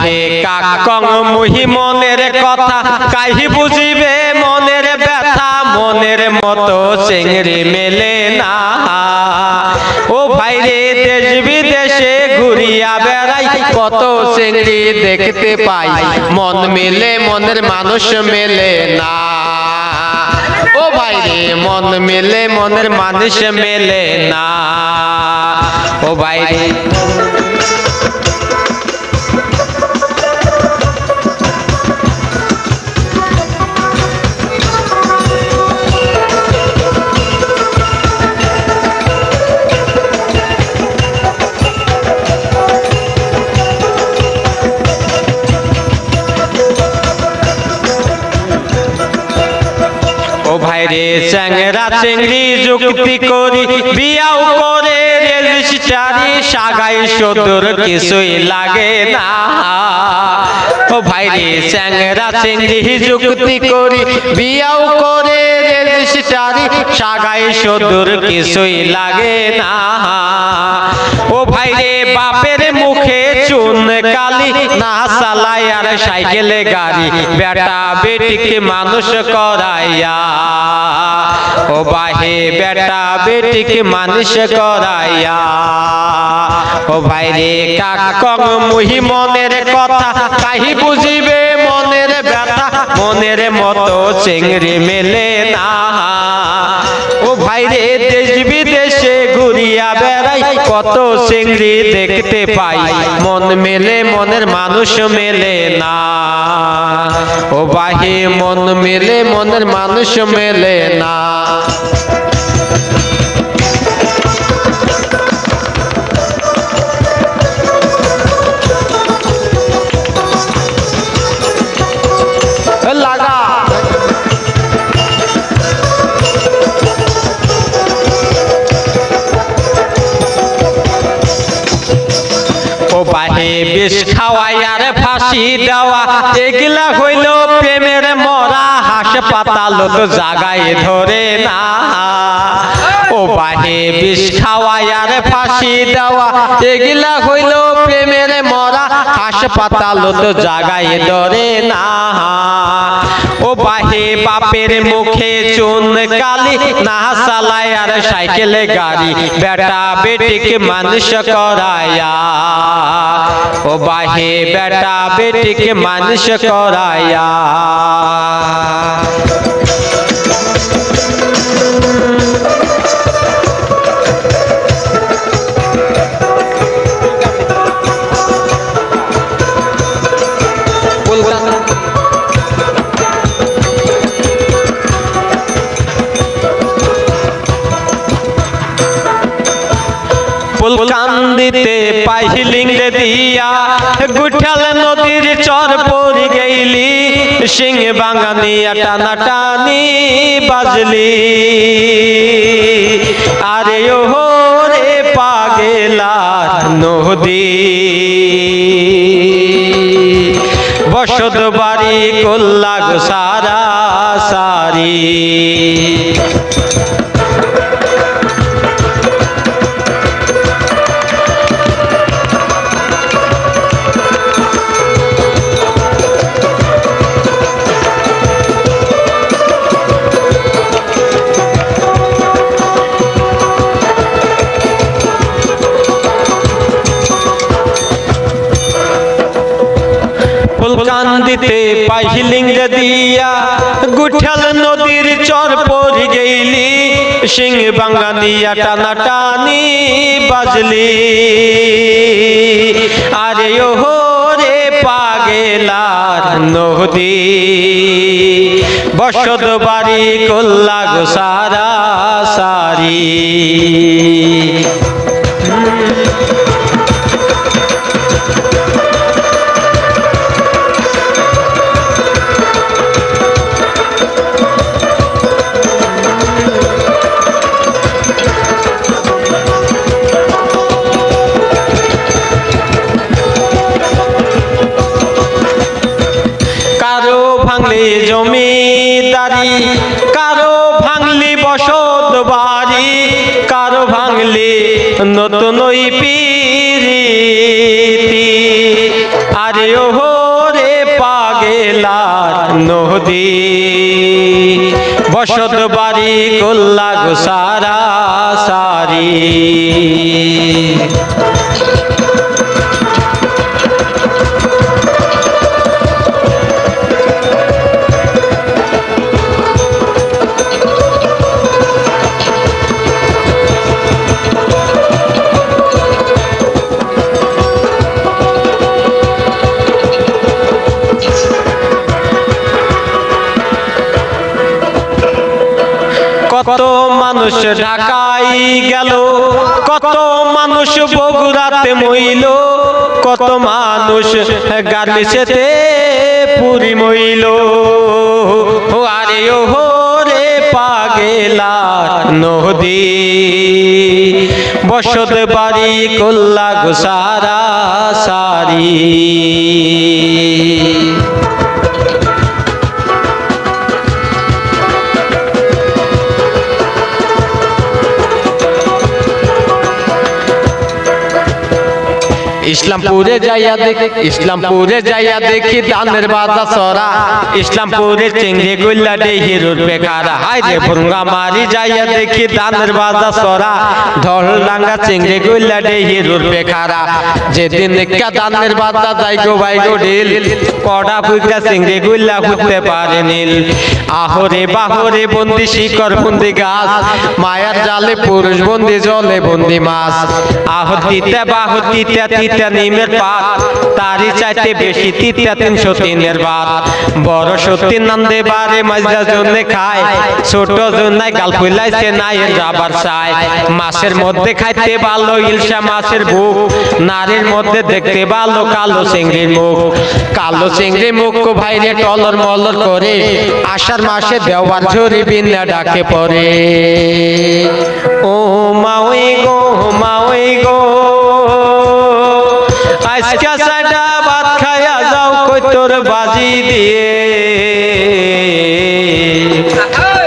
ভাইরে কাকং মুহি মনের কথা কাহি বুঝিবে মনের ব্যথা মনের মতো চেংড়ি মেলে না ও ভাইরে দেশ বিদেশে ঘুরিয়া বেড়াই কত চেংড়ি দেখতে পাই মন মেলে মনের মানুষ মেলে না ও ভাইরে মন মেলে মনের মানুষ মেলে না ও ভাইরে ভাইরে চ্যাংরা চেংড়ি যুক্তি করি বিয়াও করে রেজিস্ট্রারি সাগাই সদর কিছুই লাগে না ও ভাইরে চ্যাংরা চেংড়ি যুক্তি করি বিয়াও করে রেজিস্ট্রারি সাগাই সদর কিছুই লাগে না ও ভাইরে বাপের মুখে চুন কালি না চালাই আর সাইকেলে গাড়ি বেটা বেটিকে মানুষ করাইয়া ও বাহে বেটা বেটিকে মানুষ করাইয়া ও ভাইরে কাকং মুহি মনের কথা কাহি বুঝিবে মনের ব্যথা মনের মতো চেংড়ি মেলে না ও ভাইরে দেশ বিদেশে ঘুরিয়া বেড়াই কত চেংড়ি দেখতে পাই মন মেলে মনের মানুষ মেলে না ও বাহে মন মেলে মনের মানুষ মেলে না লাগা ও বাহে বিষ খাওয়াই আর ফাঁসি দেওয়া এগুলা হইল প্রেমের মরা হাসপাতাল তো জাগায় ধরে না ও বাহে বিষ খাওয়াই আর ফাঁসি দেওয়া এগুলা হইল প্রেমের মরা হাসপাতাল তো জাগায় ধরে না ও বাহে বাপের মুখে চুন কালি না চালায় আর সাইকেলে গাড়ি বেটা বেটিকে মানুষ করাইয়া ও বাহে বেটা বেটিকে মানুষ করাইয়া কান্দিতে পাইলিং রে দিয়া গুঠাল নদীর চর পড়ি গেইলি সিং বাঙানিয়া টানা টানি বাজলি আরে ও রে পাগেলা নদী বসত বাড়ি কল্লা গো সারা সারি কান্দিতে পাইলিং রে দিয়া গুঠাল নদীর চর পড়ি গেইলি সিং বাঙানিয়া টানা টানি বাজলি আরে ও রে পাগেলার নদী বসত বাড়ি কল্লা গো সারা সারি ভাঙলি জমিদারি কারো ভাঙলি বসত বাড়ি কারো ভাঙলি নতুন রে পাগেলার নদী, বসত বাড়ি কল্লা গো সারা সারি। কত মানুষ ঢাকায় গেল, কত মানুষ বগুড়াতে মইল, কত মানুষ গার্মেন্টসেতে পুরি মইল। আরে ও রে পাগেলার নদী, বসত বাড়ি কল্লা গো সারা সারি। ইসলামপুরে যাইয়া দেখি, ইসলামপুরে যাইয়া দেখি ধানের বাজা সরা, ইসলামপুরে চিংড়ি গুল্লা ডেহির উঠবে খারা। হাই রে ভুঙ্গা মারি যাইয়া দেখি ধানের বাজা সরা, ঢল ডাঙ্গা চিংড়ি গুল্লা ডেহির উঠবে খারা। যেদিন দেখা ধানের বাজা যাই গো ভাই গো ঢিল, কড়া ফুটা চিংড়ি গুল্লা ফুটতে পারে নীল। আহরে বাহরে বন্দি শিকর বন্দি গাছ, মায়ার জালে পুরুষ বন্দি জলে বন্দি মাছ। আহতিতে বাহতিতে তিতা নিমের পাত, তারি চাইতে বেশি তিতা 303 বাত। বড় সত্যি নন্দে বারে মাজদা জন্যে খায়, ছোট জন্যায় গাল ফুলাইছে নাই যাবার চায়। মাছের মধ্যে খাইতে ভালো ইলশা মাছের বুক, নারীর মধ্যে দেখতে ভালো কালো চিংড়ির মুখ। কালো চিংড়ি মুখ ভাইরে টলর মলর করে, আষাঢ় মাসে দেওয়ার ঝরি বিনা ডাকে পড়ে। ও মাওই গো মাওই গো, আজকে সাইডা ভাত খায়া যাও কই তোর বাজি দিয়ে।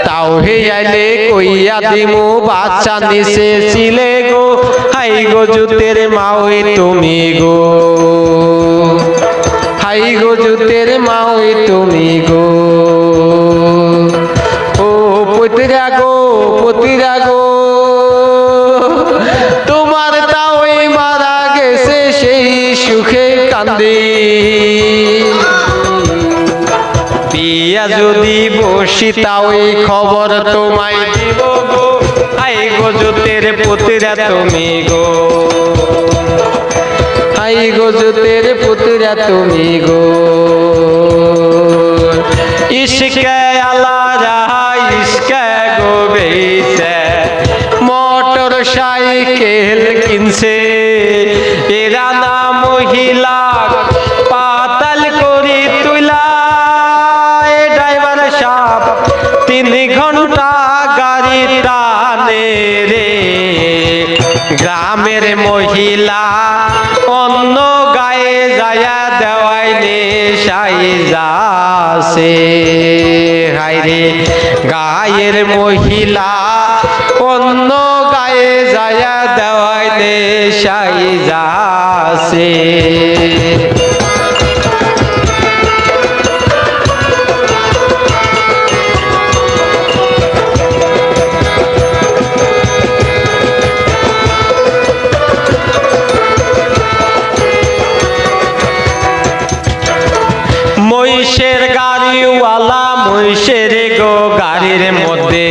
তাও হে আইলে কইয়া দিমু বাচ্চা নিচে ছিলে গো। হাই গো জুতের মাওই তুমি গো, হাই গো জুতের মাওই তুমি গো। ও পতিরা গো পতিরা গো, তোমার তাওই মারা গেছে সেই সুখে কান্দি। বিয়া যদি বসি তাওই খবর তোমায় দিব গো। হাই গো জুতের পুতিরা তুমি গো, হাই গো জুতের পুতিরা তুমি গো। ইশকে আলারা ইশকে গো বেইছে, মোটর সাইকেল কিনছে। এরা না মহিলা পাতাল করি তুলা, ড্রাইভার সাহেব 3 ঘন্টা গাড়ি টানে রে। গ্রামের মহিলা অন্য গায়ে যায়া দেওয়াই নেশাই যাচ্ছে। হাই রে গায়ের মহিলা অন্য গায়ে যায়া দেওয়াই নেশাই যাচ্ছে। মহিষের গাড়িওয়ালা মহিষের গো গাড়ির মধ্যে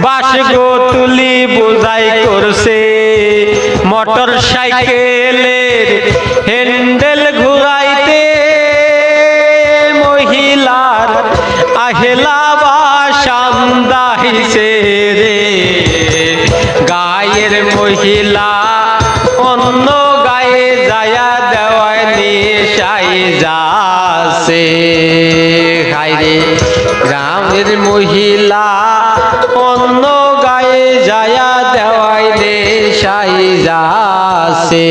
বাস গো তুলি বোঝাই করছে। মোটর সাইকেলের হ্যান্ডেল ঘুরাইতে মহিলার আহেলা বাসান্দা হিসে রে। গায়ের মহিলা অন্য গায়ে যায়া দেওয়ায় নেশাই যাচ্ছে। হাইরে গ্রামের মহিলা অন্য গায়ে যায়া দেওয়ায় নেশাই যাচ্ছে।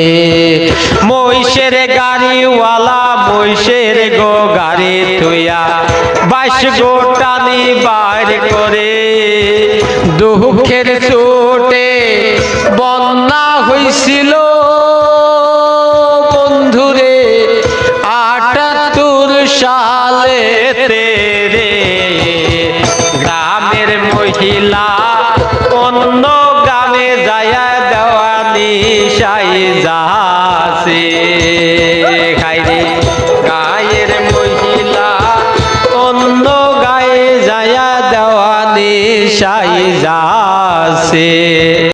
মহিষের গাড়িওয়ালা মহিষের গো গাড়ি থুইয়া 22 গো টানি বাইর করে। দুঃখের চোটে বন্যা হইছিল বন্ধুরে, 8 সালে তেরে গ্রামের মহিলা অন্য গ্রামে যায়া দেওয়ানি সাই যাচ্ছে খাইরে গায়ের মহিলা অন্য গায়ে যায়া দেওয়ানি সাই যাচ্ছে